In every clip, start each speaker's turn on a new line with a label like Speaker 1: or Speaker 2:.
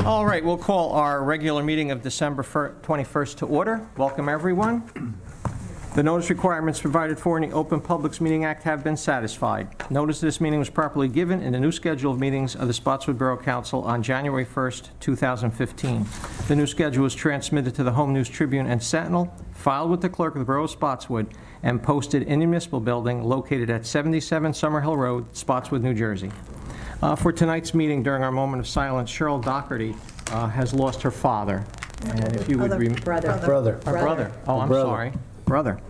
Speaker 1: All right, we'll call our regular meeting of December 21st to order. Welcome, everyone. The notice requirements provided for in the Open Publics Meeting Act have been satisfied. Notice of this meeting was properly given in the new schedule of meetings of the Spotswood Borough Council on January 1st, 2015. The new schedule was transmitted to the Home News Tribune and Sentinel, filed with the clerk of the Borough of Spotswood, and posted in the municipal building located at 77 Summerhill Road, Spotswood, New Jersey. For tonight's meeting, during our moment of silence, Cheryl Doherty has lost her father. And if you would
Speaker 2: Brother.
Speaker 1: Oh, I'm sorry. Brother.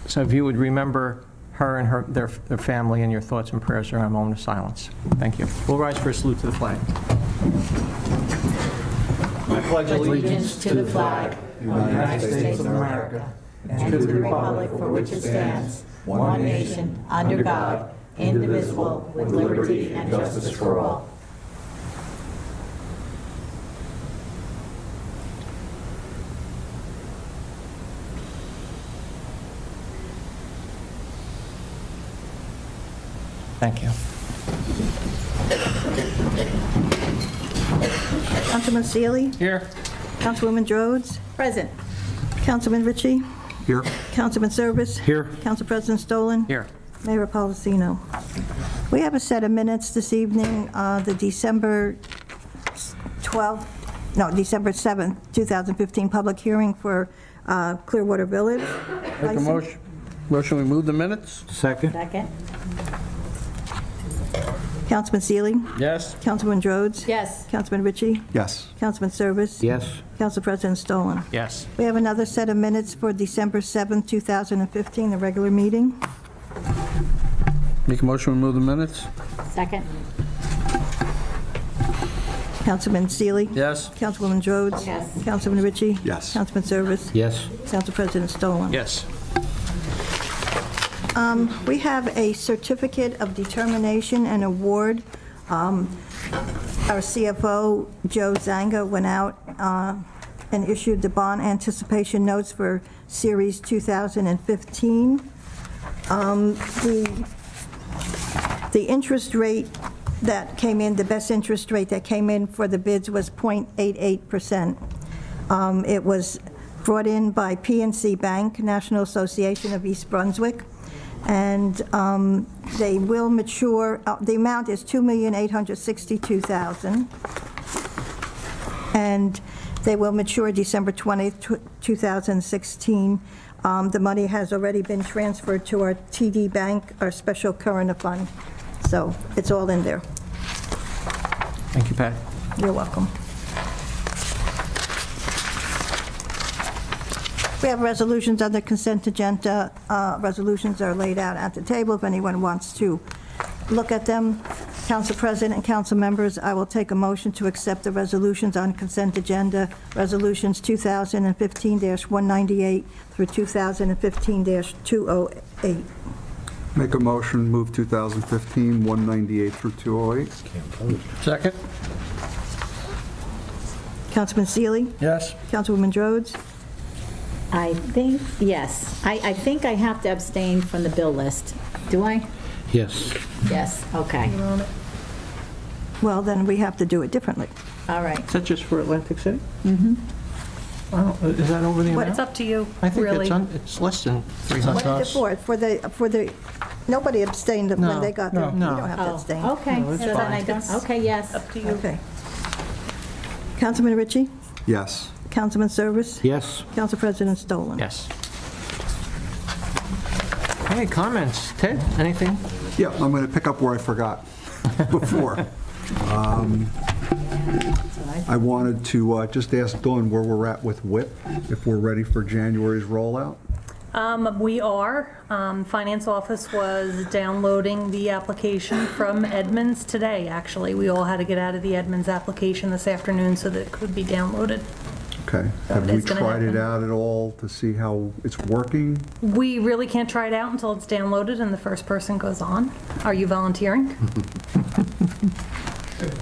Speaker 1: So if you would remember her and their family in your thoughts and prayers during our moment of silence. Thank you. We'll rise for a salute to the flag.
Speaker 3: I pledge allegiance to the flag of the United States of America and to the republic for which it stands, one nation, under God, indivisible, with liberty and justice for all.
Speaker 1: Thank you.
Speaker 4: Councilman Seeley?
Speaker 1: Here.
Speaker 4: Councilwoman Rhodes?
Speaker 3: Present.
Speaker 4: Councilman Ritchie?
Speaker 2: Here.
Speaker 4: Councilman Service?
Speaker 2: Here.
Speaker 4: Council President Stolen?
Speaker 1: Here.
Speaker 4: Mayor Policino. We have a set of minutes this evening, the December 7th, 2015 public hearing for Clearwater Village.
Speaker 2: Make a motion. Motion we move the minutes? Second.
Speaker 3: Second.
Speaker 4: Councilman Seeley?
Speaker 2: Yes.
Speaker 4: Councilwoman Rhodes?
Speaker 3: Yes.
Speaker 4: Councilman Ritchie?
Speaker 2: Yes.
Speaker 4: Councilman Service?
Speaker 2: Yes.
Speaker 4: Council President Stolen.
Speaker 1: Yes.
Speaker 4: We have another set of minutes for December 7th, 2015, the regular meeting.
Speaker 2: Make a motion we move the minutes?
Speaker 3: Second.
Speaker 4: Councilman Seeley?
Speaker 2: Yes.
Speaker 4: Councilwoman Rhodes?
Speaker 3: Yes.
Speaker 4: Councilman Ritchie?
Speaker 2: Yes.
Speaker 4: Councilman Service?
Speaker 2: Yes.
Speaker 4: Council President Stolen.
Speaker 1: Yes.
Speaker 4: We have a certificate of determination and award. Our CFO, Joe Zanga, went out and issued the bond anticipation notes for Series 2015. The interest rate that came in, the best interest rate that came in for the bids was 0.88%. It was brought in by PNC Bank, National Association of East Brunswick, and they will mature, the amount is $2,862,000, and they will mature December 20th, 2016. The money has already been transferred to our TD Bank, our special current fund, so it's all in there.
Speaker 1: Thank you, Pat.
Speaker 4: You're welcome. We have resolutions on the consent agenda. Resolutions are laid out at the table if anyone wants to look at them. Council President and council members, I will take a motion to accept the resolutions on consent agenda, resolutions 2015-198 through 2015-208.
Speaker 5: Make a motion, move 2015, 198 through 208.
Speaker 2: Second.
Speaker 4: Councilman Seeley?
Speaker 2: Yes.
Speaker 4: Councilwoman Rhodes?
Speaker 3: I think, yes. I think I have to abstain from the bill list. Do I?
Speaker 2: Yes.
Speaker 3: Yes, okay.
Speaker 4: Well, then we have to do it differently.
Speaker 3: All right.
Speaker 1: Is that just for Atlantic City? Mm-hmm. Is that over the amount?
Speaker 6: It's up to you,
Speaker 1: I think
Speaker 6: really.
Speaker 1: it's less than 300.
Speaker 4: For the, nobody abstained when they got there. You don't have to abstain.
Speaker 3: Okay.
Speaker 1: No, it's
Speaker 3: So then
Speaker 1: fine.
Speaker 3: I don't, okay, yes.
Speaker 6: Up to you.
Speaker 4: Okay. Councilman Ritchie?
Speaker 5: Yes.
Speaker 4: Councilman Service?
Speaker 2: Yes.
Speaker 4: Council President Stolen?
Speaker 1: Yes. Any comments? Ted, anything?
Speaker 5: Yeah, I'm going to pick up where I forgot before. I wanted to just ask Dawn where we're at with WHIP, if we're ready for January's rollout.
Speaker 6: We are. Finance office was downloading the application from Edmunds today, actually. We all had to get out of the Edmunds application this afternoon so that it could be downloaded.
Speaker 5: Okay.
Speaker 6: So
Speaker 5: Have
Speaker 6: it
Speaker 5: we
Speaker 6: is gonna
Speaker 5: tried it
Speaker 6: happen.
Speaker 5: out at all to see how it's working?
Speaker 6: We really can't try it out until it's downloaded and the first person goes on. Are you volunteering?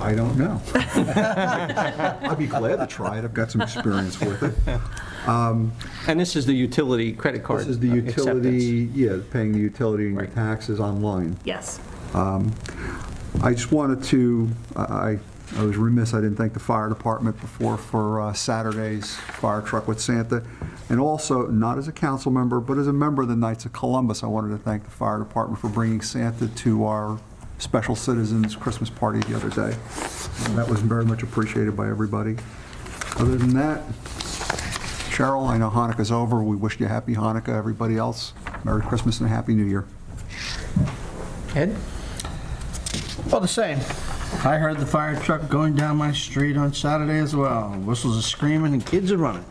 Speaker 5: I don't know. I'd be glad to try it. I've got some experience with it.
Speaker 1: And this is the utility credit card
Speaker 5: This is the utility,
Speaker 1: acceptance.
Speaker 5: yeah, paying the utility and your
Speaker 1: Right.
Speaker 5: taxes online.
Speaker 6: Yes.
Speaker 5: I just wanted to, I I was remiss, I didn't thank the fire department before for Saturday's fire truck with Santa. And also, not as a council member, but as a member of the Knights of Columbus, I wanted to thank the fire department for bringing Santa to our Special Citizens Christmas party the other day. And that was very much appreciated by everybody. Other than that, Cheryl, I know Hanukkah's over. We wish you a happy Hanukkah. Everybody else, Merry Christmas and a Happy New Year.
Speaker 1: Ed?
Speaker 2: Well, the same. I heard the fire truck going down my street on Saturday as well. Whistles are screaming and kids are running.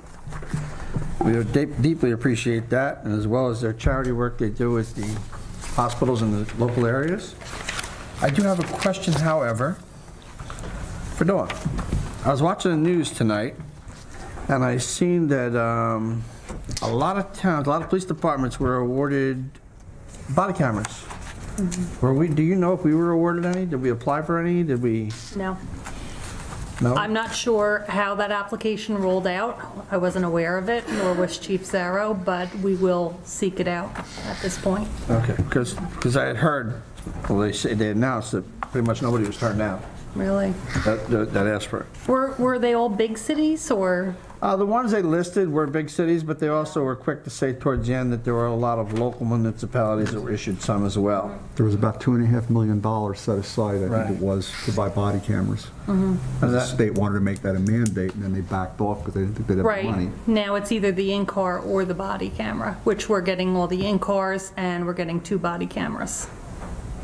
Speaker 2: We deeply appreciate that, and as well as their charity work they do with the hospitals in the local areas. I do have a question, however, for Dawn. I was watching the news tonight, and I seen that a lot of towns, a lot of police departments were awarded body cameras. Were we? Do you know if we were awarded any? Did we apply for any? Did we?
Speaker 6: No.
Speaker 2: No?
Speaker 6: I'm not sure how that application rolled out. I wasn't aware of it, nor was Chief Zarro, but we will seek it out at this point.
Speaker 2: Okay, because I had heard, well, they announced that pretty much nobody was turned down
Speaker 6: Really?
Speaker 2: that asked for it.
Speaker 6: Were they all big cities, or?
Speaker 2: The ones they listed were big cities, but they also were quick to say towards the end that there were a lot of local municipalities that were issued some as well.
Speaker 5: There was about $2.5 million set aside, I
Speaker 2: Right.
Speaker 5: think it was, to buy body cameras. The state wanted to make that a mandate, and then they backed off because they didn't think they'd have the money.
Speaker 6: Right. Now it's either the in-car or the body camera, which we're getting all the in-cars, and we're getting 2 body cameras.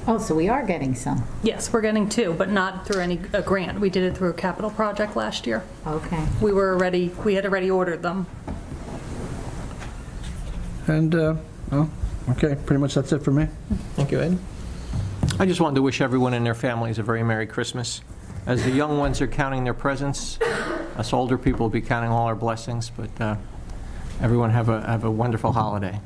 Speaker 3: Oh, so we are getting some.
Speaker 6: Yes, we're getting 2, but not through a grant. We did it through a capital project last year.
Speaker 3: Okay.
Speaker 6: We had already ordered them.
Speaker 2: And, well, okay, pretty much that's it for me.
Speaker 1: Thank you, Ed. I just wanted to wish everyone and their families a very Merry Christmas. As the young ones are counting their presents, us older people will be counting all our blessings, but everyone have a wonderful holiday.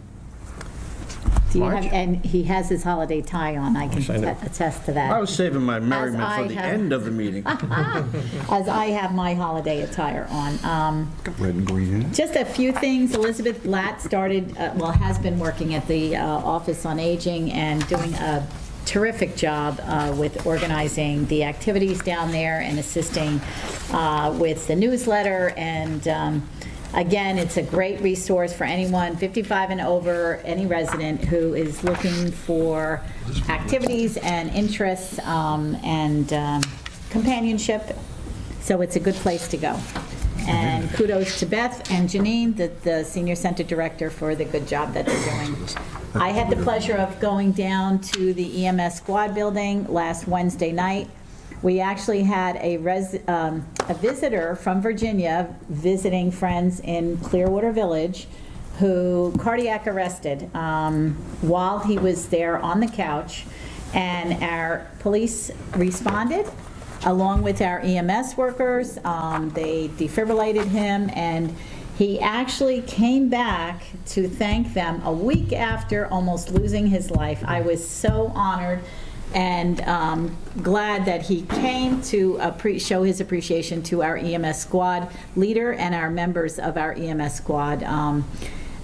Speaker 3: Do you
Speaker 1: Marge?
Speaker 3: have, and he has his holiday tie on, I can
Speaker 2: Yes, I know.
Speaker 3: attest to
Speaker 2: I
Speaker 3: that.
Speaker 2: was saving my merriment
Speaker 3: I
Speaker 2: for the
Speaker 3: have-
Speaker 2: end of the meeting.
Speaker 3: As I have my holiday attire on.
Speaker 5: Got red and green in it.
Speaker 3: Just a few things. Elizabeth Blatt started, has been working at the Office on Aging and doing a terrific job with organizing the activities down there and assisting with the newsletter. And again, it's a great resource for anyone 55 and over, any resident who is looking for activities and interests and companionship. So it's a good place to go. And kudos to Beth and Janine, the Senior Center Director, for the good job that they're doing. I had the pleasure of going down to the EMS squad building last Wednesday night. We actually had a visitor from Virginia visiting friends in Clearwater Village who cardiac arrested while he was there on the couch, and our police responded along with our EMS workers. They defibrillated him, and he actually came back to thank them a week after almost losing his life. I was so honored and glad that he came to show his appreciation to our EMS squad leader and our members of our EMS squad.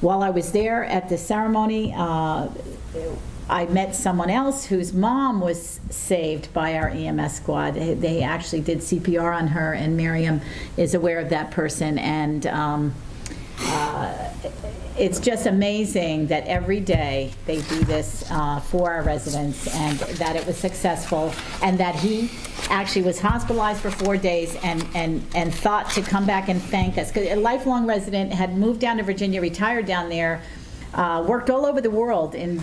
Speaker 3: While I was there at the ceremony, I met someone else whose mom was saved by our EMS squad. They actually did CPR on her, and Miriam is aware of that person. And it's just amazing that every day they do this for our residents, and that it was successful, and that he actually was hospitalized for 4 days and thought to come back and thank us. Because a lifelong resident had moved down to Virginia, retired down there, worked all over the world in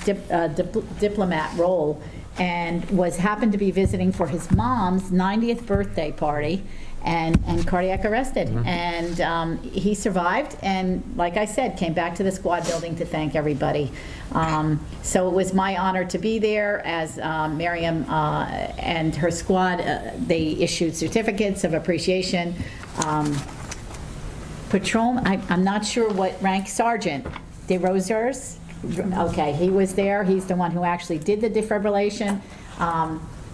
Speaker 3: diplomat role, and happened to be visiting for his mom's 90th birthday party, and cardiac arrested. And he survived, and like I said, came back to the squad building to thank everybody. So it was my honor to be there as Miriam and her squad, they issued certificates of appreciation. Patrolman, I'm not sure what rank, Sergeant DeRosers. Okay, he was there. He's the one who actually did the defibrillation.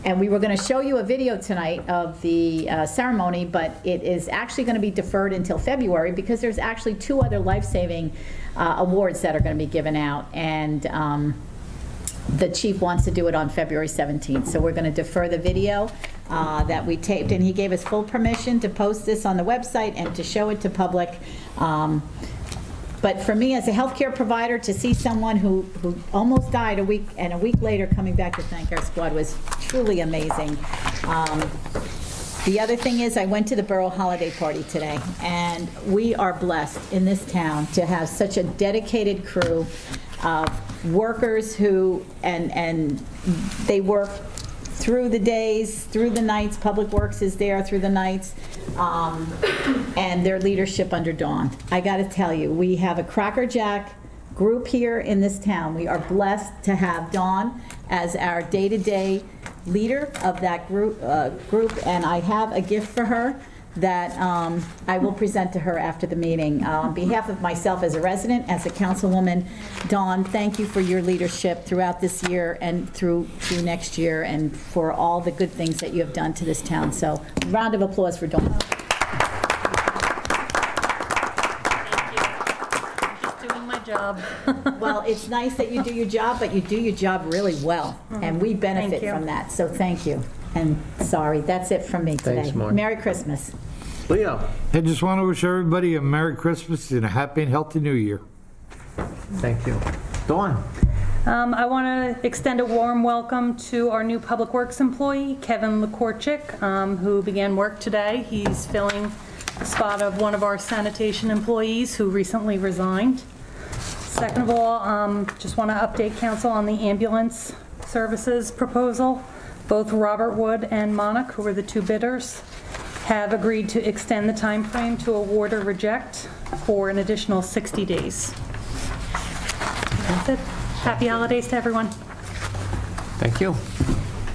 Speaker 3: And we were going to show you a video tonight of the ceremony, but it is actually going to be deferred until February because there's actually 2 other life-saving awards that are going to be given out. And the chief wants to do it on February 17th. So we're going to defer the video that we taped, and he gave us full permission to post this on the website and to show it to public. But for me, as a healthcare provider, to see someone who almost died a week later coming back to thank our squad was truly amazing. The other thing is, I went to the Borough holiday party today, and we are blessed in this town to have such a dedicated crew of workers who, and they work through the days, through the nights. Public Works is there through the nights, and their leadership under Dawn. I got to tell you, we have a Cracker Jack group here in this town. We are blessed to have Dawn as our day-to-day leader of that group, and I have a gift for her that I will present to her after the meeting. On behalf of myself as a resident, as a councilwoman, Dawn, thank you for your leadership throughout this year and through next year, and for all the good things that you have done to this town. So, round of applause for Dawn.
Speaker 6: Job.
Speaker 3: Well, it's nice that you do your job, but you do your job really well, and we benefit from that, so thank you. And sorry, that's it from me today.
Speaker 1: Thanks, Mark.
Speaker 3: Merry Christmas.
Speaker 1: Leo.
Speaker 7: I just want to wish everybody a Merry Christmas and a happy and healthy New Year.
Speaker 1: Thank you. Dawn.
Speaker 6: I want to extend a warm welcome to our new Public Works employee, Kevin Lekorchik, who began work today. He's filling the spot of one of our sanitation employees who recently resigned. Second of all, just want to update council on the ambulance services proposal. Both Robert Wood and Monarch, who were the two bidders, have agreed to extend the time frame to award or reject for an additional 60 days. That's it. Happy holidays to everyone.
Speaker 1: Thank you.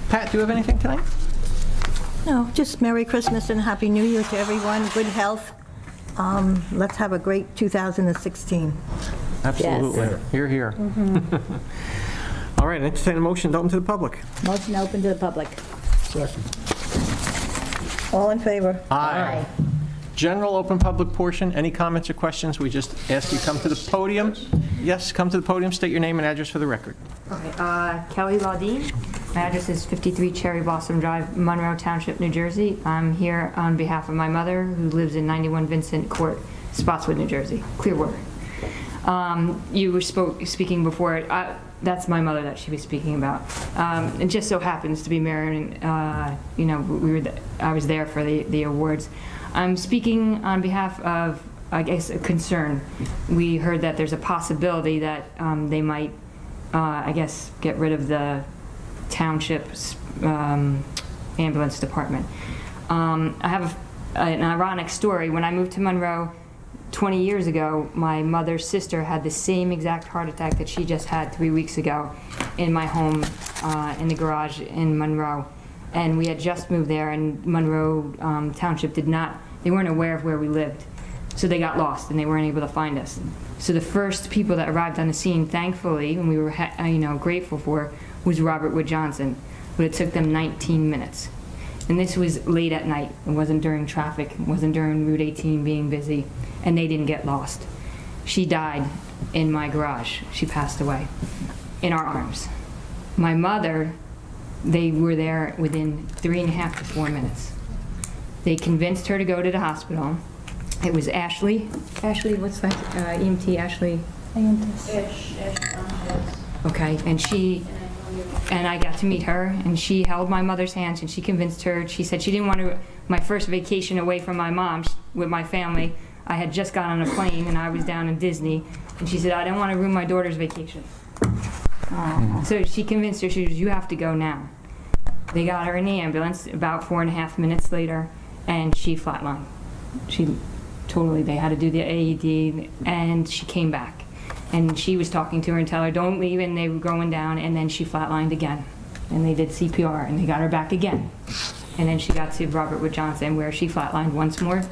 Speaker 1: Pat, do you have anything tonight?
Speaker 4: No, just Merry Christmas and Happy New Year to everyone, good health. Let's have a great 2016.
Speaker 1: Absolutely.
Speaker 3: Yes.
Speaker 1: Hear, hear. All right, entertain a motion to open to the public.
Speaker 3: Motion open to the public.
Speaker 2: Second.
Speaker 4: All in favor?
Speaker 3: Aye.
Speaker 1: General open public portion, any comments or questions? We just ask you come to the podium. Yes, come to the podium, state your name and address for the record.
Speaker 8: Okay, Kelly Laudine. My address is 53 Cherry Blossom Drive, Monroe Township, New Jersey. I'm here on behalf of my mother, who lives in 91 Vincent Court, Spotswood, New Jersey, Clearwater. You were speaking before. That's my mother that she was speaking about. It just so happens to be Marion. You know, I was there for the awards. I'm speaking on behalf of, I guess, a concern. We heard that there's a possibility that they might, I guess, get rid of the township's ambulance department. I have an ironic story. When I moved to Monroe 20 years ago, my mother's sister had the same exact heart attack that she just had 3 weeks ago in my home in the garage in Monroe. And we had just moved there, and Monroe Township they weren't aware of where we lived. So they got lost and they weren't able to find us. So the first people that arrived on the scene, thankfully, and we were grateful for, was Robert Wood Johnson. But it took them 19 minutes. And this was late at night. It wasn't during traffic. It wasn't during Route 18 being busy. And they didn't get lost. She died in my garage. She passed away in our arms. My mother, they were there within 3.5 to 4 minutes. They convinced her to go to the hospital. It was Ashley, what's that, EMT, Ashley? Okay, and I got to meet her, and she held my mother's hands, and she convinced her. She said she didn't want to, my first vacation away from my mom with my family. I had just got on a plane, and I was down in Disney, and she said, I don't want to ruin my daughter's vacation. So she convinced her, she said, you have to go now. They got her in the ambulance about 4.5 minutes later, and she flatlined. They had to do the AED, and she came back. And she was talking to her and tell her, don't leave, and they were going down, and then she flatlined again. And they did CPR, and they got her back again. And then she got to Robert Wood Johnson, where she flatlined once more.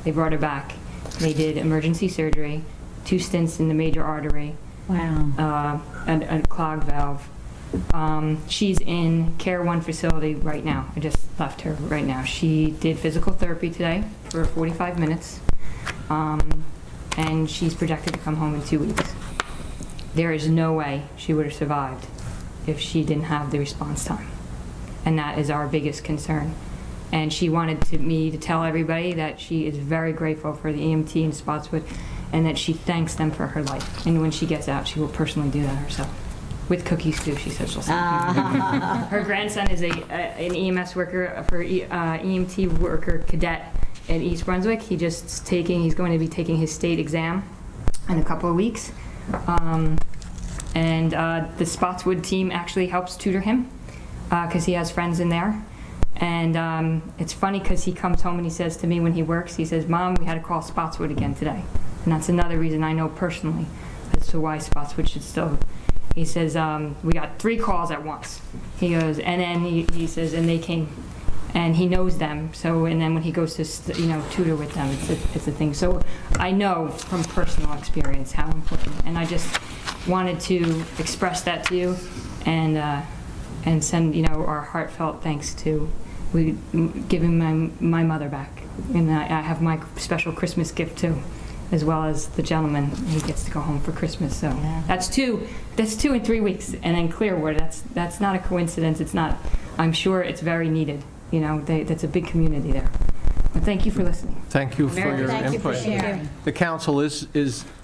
Speaker 8: They brought her back. They did emergency surgery, 2 stents in the major artery.
Speaker 3: Wow.
Speaker 8: A clogged valve. She's in Care 1 facility right now. I just left her right now. She did physical therapy today for 45 minutes. And she's projected to come home in 2 weeks. There is no way she would have survived if she didn't have the response time. And that is our biggest concern. And she wanted me to tell everybody that she is very grateful for the EMT in Spotswood and that she thanks them for her life. And when she gets out, she will personally do that herself. With cookies too, she says she'll send Her grandson is an EMS worker, for EMT worker cadet at East Brunswick. He's going to be taking his state exam in a couple of weeks. And the Spotswood team actually helps tutor him because he has friends in there. And it's funny because he comes home and he says to me when he works, he says, "Mom, we had to call Spotswood again today." And that's another reason I know personally as to why Spotswood should still. He says, "We got 3 calls at once." He goes, and then he says, and they came, and he knows them. So, and then when he goes to tutor with them, it's a thing. So I know from personal experience how important. And I just wanted to express that to you, and send our heartfelt thanks to giving my mother back. And I have my special Christmas gift too, as well as the gentleman. He gets to go home for Christmas. So yeah. That's 2 in 3 weeks. And then Clearwater, that's not a coincidence. It's not. I'm sure it's very needed. That's a big community there. But thank you for listening.
Speaker 1: Thank you for your
Speaker 3: Thank you for
Speaker 1: input.
Speaker 3: sharing.
Speaker 1: The council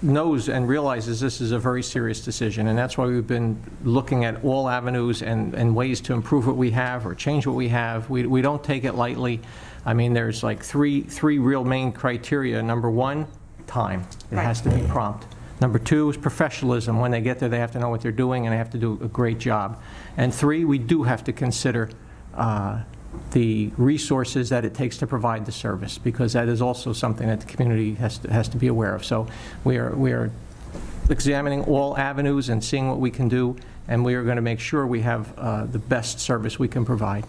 Speaker 1: knows and realizes this is a very serious decision, and that's why we've been looking at all avenues and ways to improve what we have or change what we have. We don't take it lightly. I mean, there's like three real main criteria. Number 1, time. It has to be prompt. Number 2 is professionalism. When they get there, they have to know what they're doing, and they have to do a great job. And 3, we do have to consider the resources that it takes to provide the service, because that is also something that the community has to be aware of. So we are examining all avenues and seeing what we can do, and we are going to make sure we have the best service we can provide.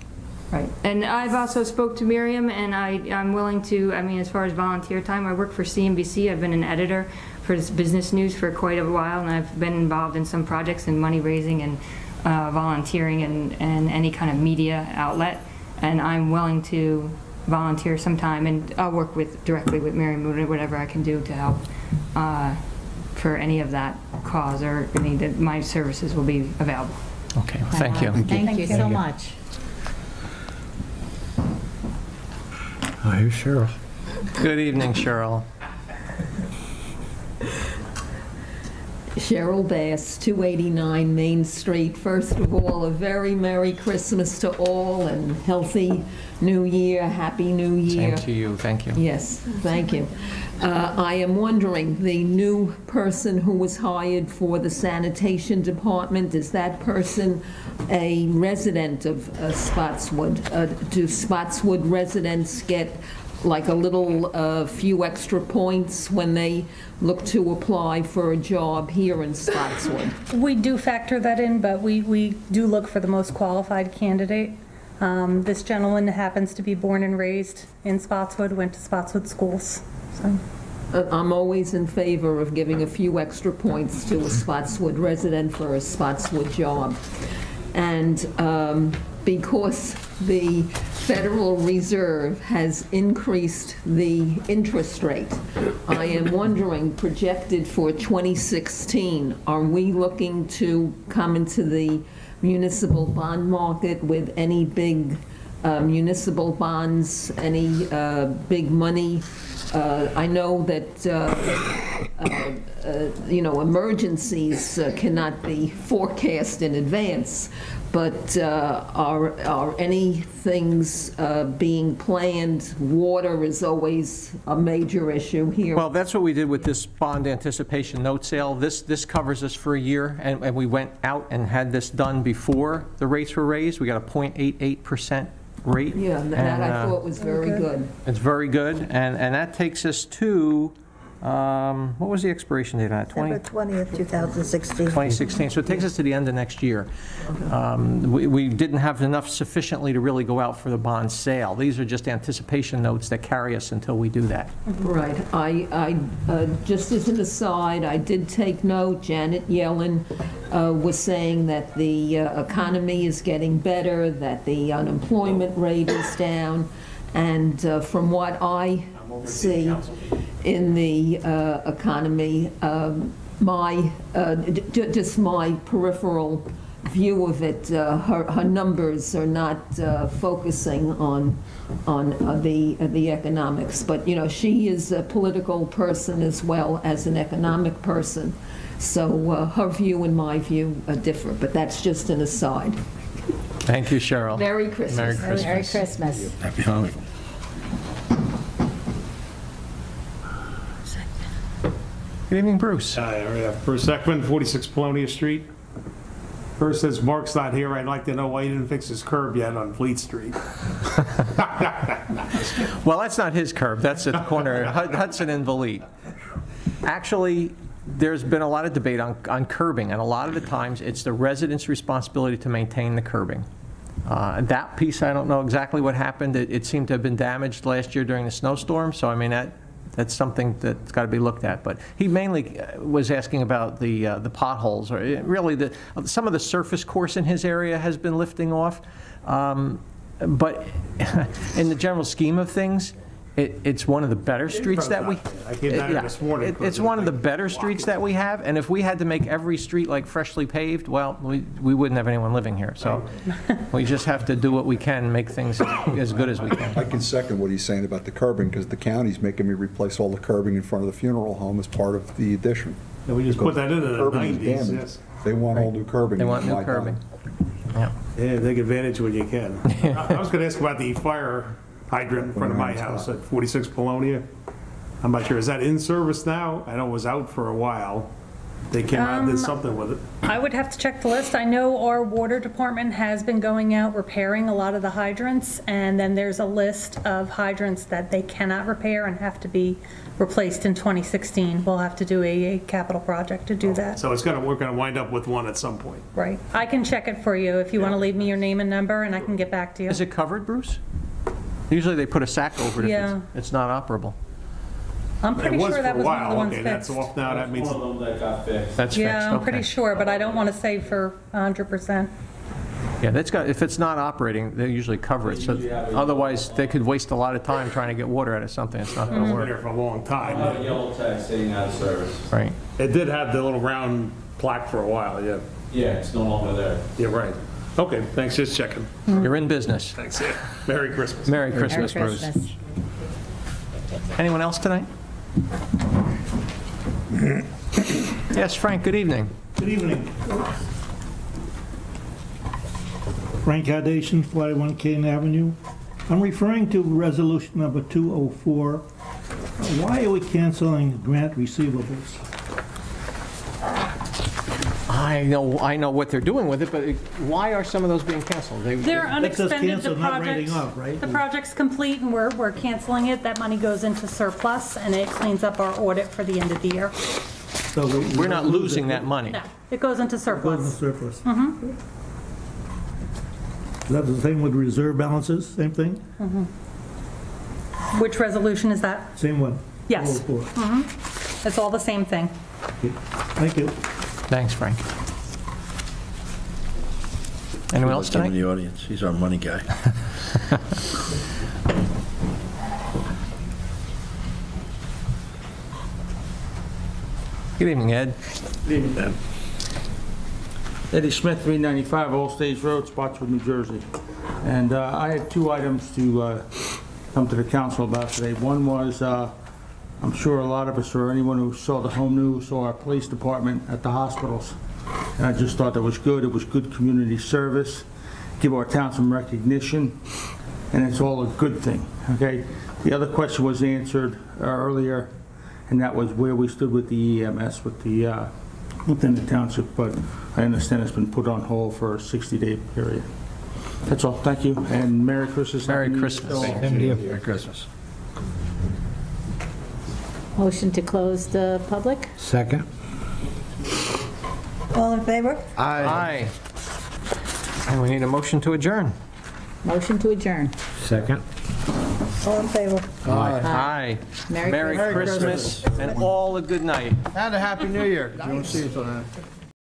Speaker 8: Right. And I've also spoke to Miriam, and I'm willing to, as far as volunteer time, I work for CNBC. I've been an editor for this business news for quite a while, and I've been involved in some projects in money raising and volunteering and any kind of media outlet. And I'm willing to volunteer sometime, and I'll work directly with Miriam, whatever I can do to help for any of that cause, or that my services will be available.
Speaker 1: Okay, well, thank you.
Speaker 3: Thank you so much.
Speaker 7: Oh, here's Cheryl.
Speaker 1: Good evening, Cheryl.
Speaker 9: Cheryl Bass, 289 Main Street. First of all, a very Merry Christmas to all and healthy New Year, Happy New Year.
Speaker 1: Same to you, thank you.
Speaker 9: Yes, thank you. I am wondering, the new person who was hired for the sanitation department, is that person a resident of Spotswood? Do Spotswood residents get like a little few extra points when they look to apply for a job here in Spotswood?
Speaker 6: We do factor that in, but we do look for the most qualified candidate. This gentleman happens to be born and raised in Spotswood, went to Spotswood schools. So.
Speaker 9: I'm always in favor of giving a few extra points to a Spotswood resident for a Spotswood job. And because the Federal Reserve has increased the interest rate, I am wondering, projected for 2016, are we looking to come into the municipal bond market with any big municipal bonds, any big money? I know that emergencies cannot be forecast in advance, but are any things being planned? Water is always a major issue here.
Speaker 1: Well, that's what we did with this bond anticipation note sale. This covers us for a year, and we went out and had this done before the rates were raised. We got a 0.88% rate.
Speaker 9: Yeah, that I thought was very good.
Speaker 1: It's very good, and that takes us to, what was the expiration date on that?
Speaker 4: December 20th, 2016.
Speaker 1: 2016, so it takes us to the end of next year. We didn't have enough sufficiently to really go out for the bond sale. These are just anticipation notes that carry us until we do that.
Speaker 9: Right. I just as an aside, I did take note, Janet Yellen was saying that the economy is getting better, that the unemployment rate is down, and from what I see in the economy, just my peripheral view of it. Her numbers are not focusing on the economics. But, you know, she is a political person as well as an economic person. So her view and my view are different, but that's just an aside.
Speaker 1: Thank you, Cheryl.
Speaker 9: Merry Christmas.
Speaker 1: Merry Christmas.
Speaker 3: Merry Christmas.
Speaker 2: Happy Hanukkah.
Speaker 1: Good evening, Bruce.
Speaker 10: Hi, Bruce Ekman, 46 Polonia Street. First, since Mark's not here, I'd like to know why he didn't fix his curb yet on Fleet Street.
Speaker 1: Well, that's not his curb. That's at the corner of Hudson and Valit. Actually, there's been a lot of debate on curbing, and a lot of the times it's the residents' responsibility to maintain the curbing. That piece, I don't know exactly what happened. It seemed to have been damaged last year during the snowstorm, so I mean, that's something that's got to be looked at. But he mainly was asking about the potholes, or really some of the surface course in his area has been lifting off. But in the general scheme of things, it's one of the better streets that we.
Speaker 10: I came down here this morning.
Speaker 1: It's one of the better streets that we have, and if we had to make every street like freshly paved, well, we wouldn't have anyone living here. So we just have to do what we can, make things as good as we can.
Speaker 5: I can second what he's saying about the curbing, because the county's making me replace all the curbing in front of the funeral home as part of the addition.
Speaker 10: Yeah, we just put that in the
Speaker 5: Curbing is
Speaker 10: 90s,
Speaker 5: damaged.
Speaker 10: yes.
Speaker 5: They want all new curbing.
Speaker 1: They want new
Speaker 5: Why
Speaker 1: curbing.
Speaker 5: not?
Speaker 1: Yeah.
Speaker 10: Yeah, take advantage when you can. I was going to ask about the fire hydrant in front of my house at 46 Polonia. I'm not sure, is that in service now? I know it was out for a while. They came out and did something with it.
Speaker 6: I would have to check the list. I know our water department has been going out repairing a lot of the hydrants, and then there's a list of hydrants that they cannot repair and have to be replaced in 2016. We'll have to do a capital project to do that.
Speaker 10: So we're going to wind up with one at some point.
Speaker 6: Right. I can check it for you if you want to leave me your name and number, and I can get back to you.
Speaker 1: Is it covered, Bruce? Usually they put a sack over it
Speaker 6: Yeah.
Speaker 1: if it's not operable.
Speaker 6: I'm pretty sure that was one of the ones
Speaker 10: Okay, that's
Speaker 6: fixed.
Speaker 10: off now, that means.
Speaker 11: One of them that got fixed.
Speaker 1: That's fixed,
Speaker 6: Yeah, I'm pretty
Speaker 1: okay.
Speaker 6: sure, but I don't want to say for 100%.
Speaker 1: Yeah, if it's not operating, they usually cover it. So otherwise, they could waste a lot of time trying to get water out of something that's not going to
Speaker 10: Been
Speaker 1: work.
Speaker 10: there for a long
Speaker 11: I
Speaker 10: time.
Speaker 11: have a yellow tag sitting out of service.
Speaker 1: Right.
Speaker 10: It did have the little round plaque for a while, yeah.
Speaker 11: Yeah, it's no longer there.
Speaker 10: Yeah, right. Okay, thanks, just checking.
Speaker 1: You're in business.
Speaker 10: Thanks, yeah. Merry Christmas.
Speaker 1: Merry Christmas,
Speaker 3: Merry
Speaker 1: Bruce.
Speaker 3: Christmas.
Speaker 1: Anyone else tonight? Yes, Frank, good evening.
Speaker 12: Good evening. Frank Hardation, 41 Kane Avenue. I'm referring to resolution number 204. Why are we canceling grant receivables?
Speaker 1: I know what they're doing with it, but why are some of those being canceled?
Speaker 6: They're
Speaker 12: That says
Speaker 6: unexpended, the
Speaker 12: cancel, not writing
Speaker 6: project's,
Speaker 12: off, right?
Speaker 6: the project's complete and we're canceling it. That money goes into surplus and it cleans up our audit for the end of the year.
Speaker 12: So
Speaker 1: We're not losing that money.
Speaker 6: No, it goes into
Speaker 12: It goes in
Speaker 6: surplus.
Speaker 12: surplus. Is that the same with reserve balances, same thing?
Speaker 6: Which resolution is that?
Speaker 12: Same one?
Speaker 6: Yes.
Speaker 12: 204.
Speaker 6: It's all the same thing.
Speaker 12: Okay. Thank you.
Speaker 1: Thanks, Frank. Anyone else
Speaker 2: Him in
Speaker 1: tonight?
Speaker 2: the audience, he's our money guy.
Speaker 1: Good evening, Ed.
Speaker 13: Eddie Smith, 395 Old Stage Road, Spotswood, New Jersey. And I had two items to come to the council about today. One was, I'm sure a lot of us, or anyone who saw the home news, saw our police department at the hospitals. And I just thought that was good. It was good community service, give our town some recognition, and it's all a good thing, okay? The other question was answered earlier, and that was where we stood with the EMS within the township, but I understand it's been put on hold for a 60-day period. That's all, thank you, and Merry Christmas.
Speaker 1: Merry Christmas.
Speaker 2: Merry Christmas.
Speaker 3: Motion to close the public?
Speaker 7: Second.
Speaker 4: All in favor?
Speaker 1: Aye. And we need a motion to adjourn.
Speaker 3: Motion to adjourn.
Speaker 7: Second.
Speaker 4: All in favor?
Speaker 1: Aye.
Speaker 3: Merry
Speaker 1: Christmas and all a good night.
Speaker 2: And a Happy New Year. You won't see you till then.